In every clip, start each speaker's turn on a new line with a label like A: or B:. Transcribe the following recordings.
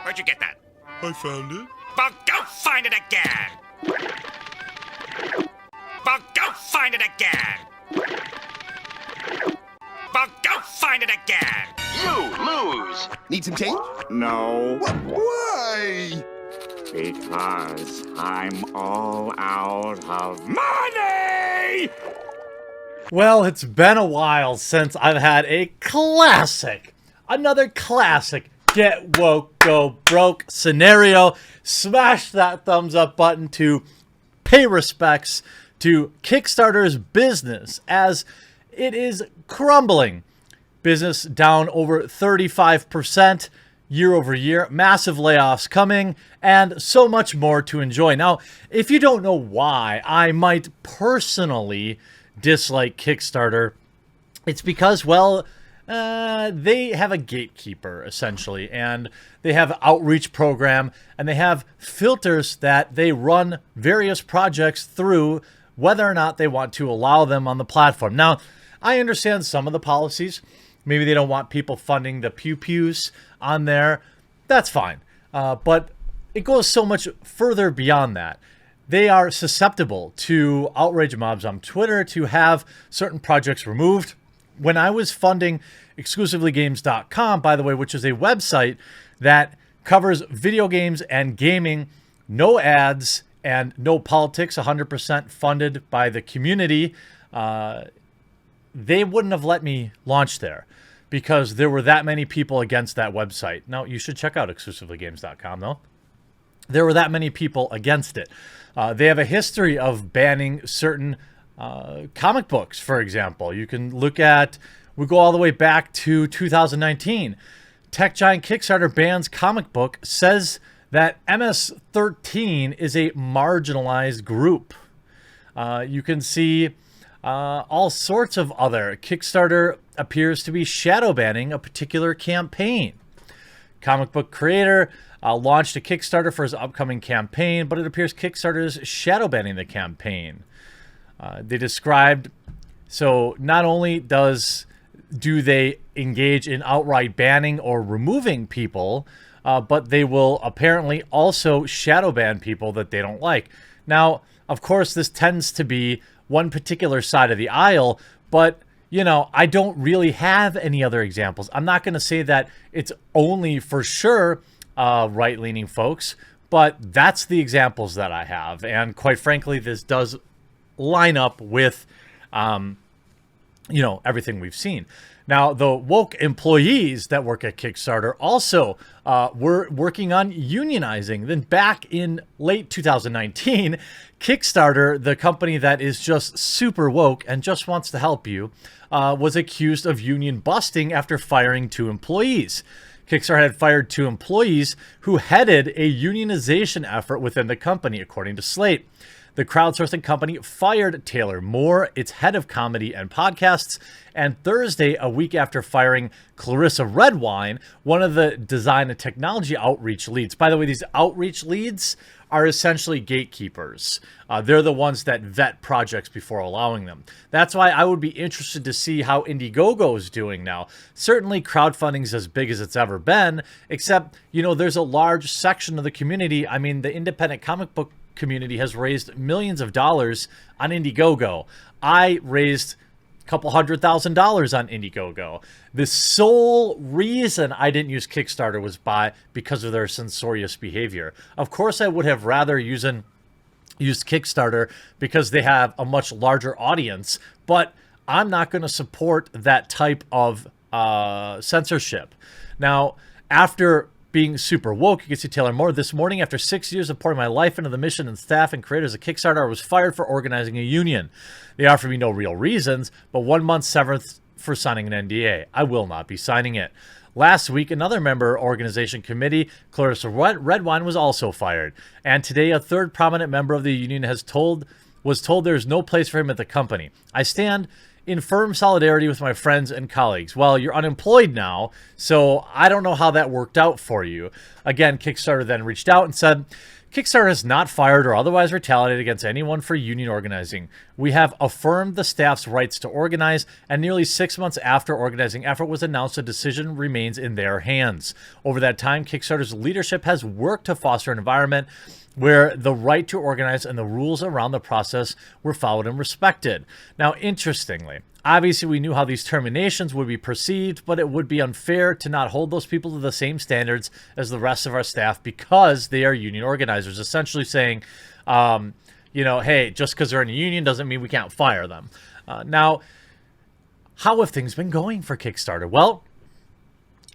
A: Where'd you get that?
B: I found it.
A: Well, go find it again! Well, go find it again! Well, go find it again!
C: You lose!
D: Need some change?
E: No,
D: Why?
E: because I'm all out of money!
F: Well, it's been a while since I've had another classic get woke, go broke scenario. Smash that thumbs up button to pay respects to Kickstarter's business as it is crumbling. Business down over 35% year over year, massive layoffs coming, and so much more to enjoy. Now, if you don't know why I might personally dislike Kickstarter, it's because, well, they have a gatekeeper essentially, and they have an outreach program, and they have filters that they run various projects through whether or not they want to allow them on the platform. Now, I understand some of the policies. Maybe they don't want people funding the pew-pews on there. That's fine. But it goes so much further beyond that. They are susceptible to outrage mobs on Twitter to have certain projects removed. When I was funding exclusivelygames.com, by the way, which is a website that covers video games and gaming, no ads and no politics, 100% funded by the community, they wouldn't have let me launch there because there were that many people against that website. Now, you should check out exclusivelygames.com, though. There were that many people against it. They have a history of banning certain comic books, for example. You can look at, we go all the way back to 2019. Tech giant Kickstarter bans comic book, says that MS-13 is a marginalized group. You can see all sorts of other. Kickstarter appears to be shadow banning a particular campaign. Comic book creator launched a Kickstarter for his upcoming campaign, but it appears Kickstarter is shadow banning the campaign. They described, so not only do they engage in outright banning or removing people, but they will apparently also shadow ban people that they don't like. Now, of course, this tends to be one particular side of the aisle, but you know, I don't really have any other examples. I'm not going to say that it's only for sure right-leaning folks, but that's the examples that I have. And quite frankly, this does line up with, you know, everything we've seen. Now, the woke employees that work at Kickstarter also were working on unionizing. Then back in late 2019, Kickstarter, the company that is just super woke and just wants to help you, was accused of union busting after firing 2 employees. Kickstarter had fired 2 employees who headed a unionization effort within the company, according to Slate. The crowdsourcing company fired Taylor Moore, its head of comedy and podcasts, and Thursday, a week after firing Clarissa Redwine, one of the design and technology outreach leads. By the way, these outreach leads are essentially gatekeepers. They're the ones that vet projects before allowing them. That's why I would be interested to see how Indiegogo is doing now. Certainly crowdfunding is as big as it's ever been, except, you know, there's a large section of the community. I mean, the independent comic book community has raised millions of dollars on Indiegogo. I raised a couple $100,000 on Indiegogo. The sole reason I didn't use Kickstarter was because of their censorious behavior. Of course, I would have rather used Kickstarter because they have a much larger audience, but I'm not going to support that type of censorship. Now, after being super woke, you can see Taylor Moore. This morning, after 6 years of pouring my life into the mission and staff and creators of Kickstarter, I was fired for organizing a union. They offered me no real reasons, but 1 month severance for signing an NDA. I will not be signing it. Last week, another member organization committee, Clarissa Redwine, was also fired. And today, a third prominent member of the union was told there's no place for him at the company. I stand in firm solidarity with my friends and colleagues. Well, you're unemployed now, so I don't know how that worked out for you. Again, Kickstarter then reached out and said, Kickstarter has not fired or otherwise retaliated against anyone for union organizing. We have affirmed the staff's rights to organize, and nearly 6 months after organizing effort was announced, the decision remains in their hands. Over that time, Kickstarter's leadership has worked to foster an environment where the right to organize and the rules around the process were followed and respected. Now, interestingly, obviously we knew how these terminations would be perceived, but it would be unfair to not hold those people to the same standards as the rest of our staff because they are union organizers, essentially saying, hey, just because they're in a union doesn't mean we can't fire them. Now, how have things been going for Kickstarter? Well,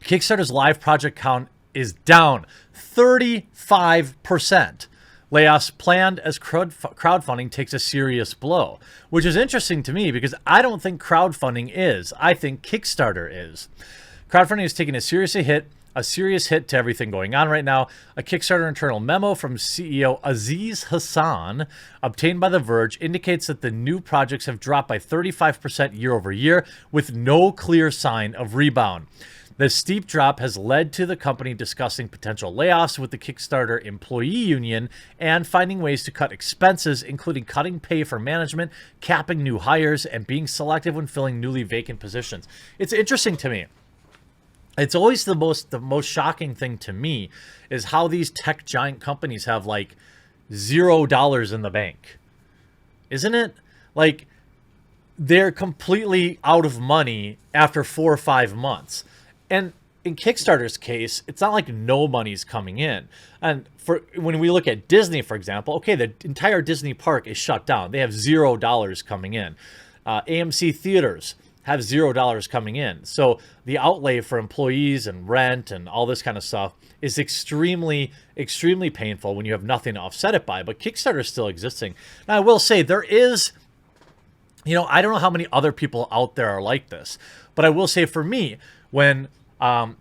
F: Kickstarter's live project count is down 35%. Layoffs planned as crowdfunding takes a serious blow, which is interesting to me because I don't think crowdfunding is. I think Kickstarter is. Crowdfunding is taking a serious hit to everything going on right now. A Kickstarter internal memo from CEO Aziz Hassan, obtained by The Verge, indicates that the new projects have dropped by 35% year over year, with no clear sign of rebound. The steep drop has led to the company discussing potential layoffs with the Kickstarter employee union and finding ways to cut expenses, including cutting pay for management, capping new hires, and being selective when filling newly vacant positions. It's interesting to me. It's always the most shocking thing to me is how these tech giant companies have like $0 in the bank. Isn't it? Like they're completely out of money after 4 or 5 months. And in Kickstarter's case, it's not like no money's coming in. And when we look at Disney, for example, okay, the entire Disney park is shut down. They have $0 coming in. AMC theaters have $0 coming in. So the outlay for employees and rent and all this kind of stuff is extremely, extremely painful when you have nothing to offset it by. But Kickstarter is still existing. Now, I will say there is, I don't know how many other people out there are like this, but I will say for me,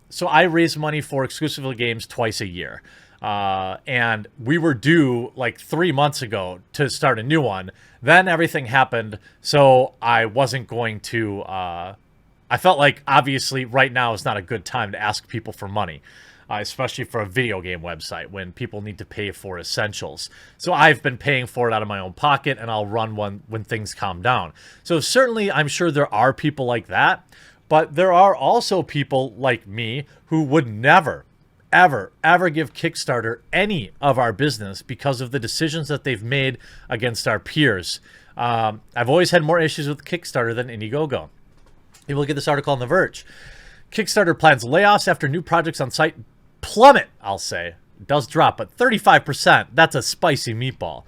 F: so I raise money for Exclusively Games twice a year. And we were due like 3 months ago to start a new one. Then everything happened. So I wasn't going to, I felt like obviously right now is not a good time to ask people for money, especially for a video game website when people need to pay for essentials. So I've been paying for it out of my own pocket, and I'll run one when things calm down. So certainly I'm sure there are people like that. But there are also people like me who would never, ever, ever give Kickstarter any of our business because of the decisions that they've made against our peers. I've always had more issues with Kickstarter than Indiegogo. You look at this article on The Verge. Kickstarter plans layoffs after new projects on site plummet, I'll say. It does drop, but 35%, that's a spicy meatball.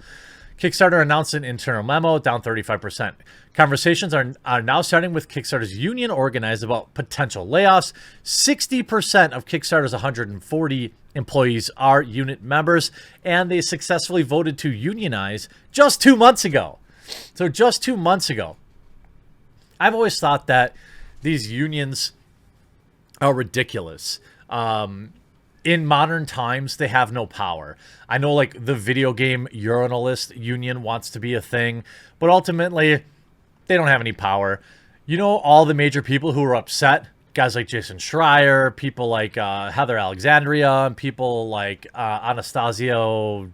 F: Kickstarter announced an internal memo, down 35%. Conversations are now starting with Kickstarter's union organized about potential layoffs. 60% of Kickstarter's 140 employees are unit members, and they successfully voted to unionize just 2 months ago. So just 2 months ago. I've always thought that these unions are ridiculous. In modern times, they have no power. I know like the video game journalist union wants to be a thing, but ultimately they don't have any power. All the major people who are upset, guys like Jason Schreier, people like Heather Alexandria, and people like Anastasio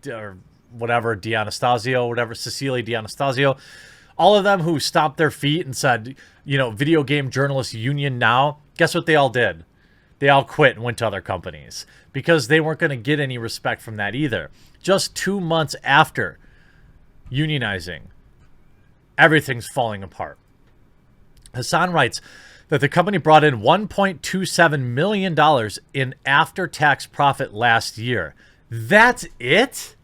F: or whatever, Cecilia D'Anastasio, all of them who stomped their feet and said, video game journalist union now, guess what they all did? They all quit and went to other companies because they weren't going to get any respect from that either. Just 2 months after unionizing, everything's falling apart. Hassan writes that the company brought in $1.27 million in after-tax profit last year. That's it?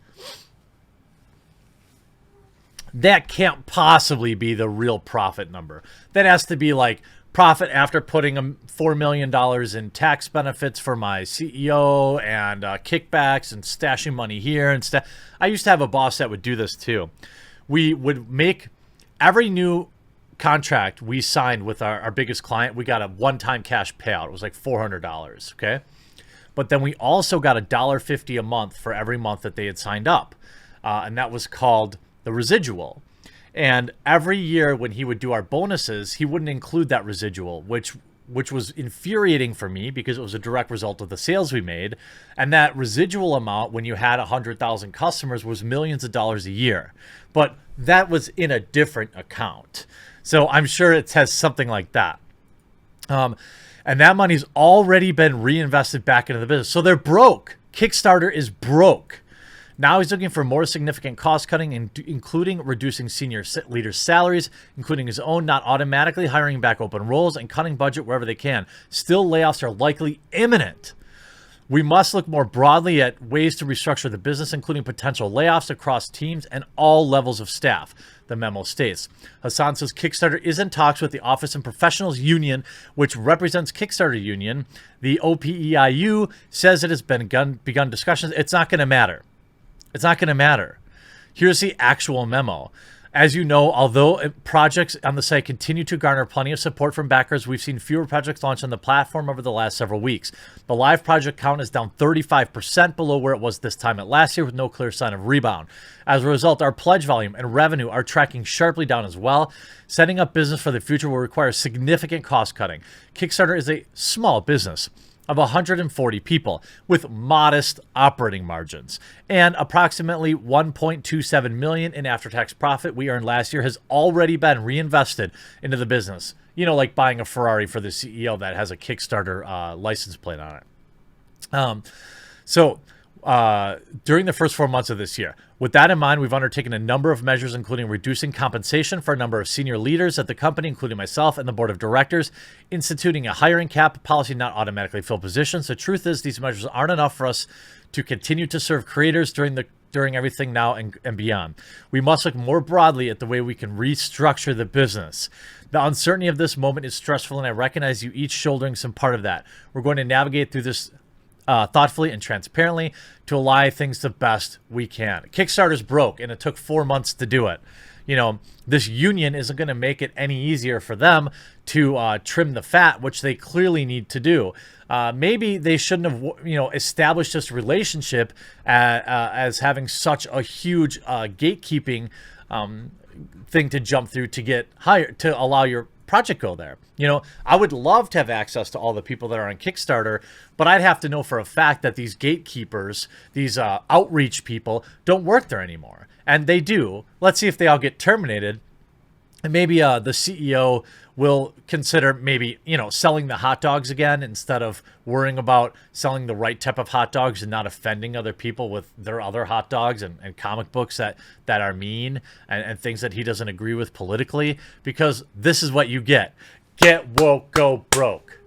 F: That can't possibly be the real profit number. That has to be like profit after putting $4 million in tax benefits for my CEO and kickbacks and stashing money here. And I used to have a boss that would do this too. We would make every new contract we signed with our biggest client, we got a one-time cash payout. It was like $400, okay? But then we also got $1.50 a month for every month that they had signed up. And that was called the residual. And every year when he would do our bonuses, he wouldn't include that residual, which which was infuriating for me because it was a direct result of the sales we made. And that residual amount, when you had 100,000 customers, was millions of dollars a year. But that was in a different account. So I'm sure it says something like that. And that money's already been reinvested back into the business. So they're broke. Kickstarter is broke. Now he's looking for more significant cost cutting, including reducing senior leaders' salaries, including his own, not automatically hiring back open roles, and cutting budget wherever they can. Still, layoffs are likely imminent. We must look more broadly at ways to restructure the business, including potential layoffs across teams and all levels of staff, the memo states. Hassan says Kickstarter is in talks with the Office and Professionals Union, which represents Kickstarter Union. The OPEIU says it has begun discussions. It's not going to matter. It's not going to matter. Here's the actual memo. As you know, although projects on the site continue to garner plenty of support from backers, we've seen fewer projects launch on the platform over the last several weeks. The live project count is down 35% below where it was this time at last year, with no clear sign of rebound. As a result, our pledge volume and revenue are tracking sharply down as well. Setting up business for the future will require significant cost cutting. Kickstarter is a small business of 140 people with modest operating margins, and approximately $1.27 million in after-tax profit we earned last year has already been reinvested into the business. You know, like buying a Ferrari for the CEO that has a Kickstarter license plate on it. During the first 4 months of this year, with that in mind, we've undertaken a number of measures, including reducing compensation for a number of senior leaders at the company, including myself and the board of directors, instituting a hiring cap policy, not automatically fill positions. The truth is, these measures aren't enough for us to continue to serve creators during everything now and beyond. We must look more broadly at the way we can restructure the business. The uncertainty of this moment is stressful, and I recognize you each shouldering some part of that. We're going to navigate through this thoughtfully and transparently to align things the best we can. Kickstarter's broke, and it took 4 months to do it. You know, this union isn't going to make it any easier for them to trim the fat, which they clearly need to do. Maybe they shouldn't have, established this relationship as having such a huge gatekeeping thing to jump through to get hired, to allow your project go there. I would love to have access to all the people that are on Kickstarter, but I'd have to know for a fact that these gatekeepers, these outreach people, don't work there anymore. And they do. Let's see if they all get terminated. And maybe the CEO will consider maybe, selling the hot dogs again instead of worrying about selling the right type of hot dogs and not offending other people with their other hot dogs and comic books that are mean and things that he doesn't agree with politically, because this is what you get. Get woke, go broke.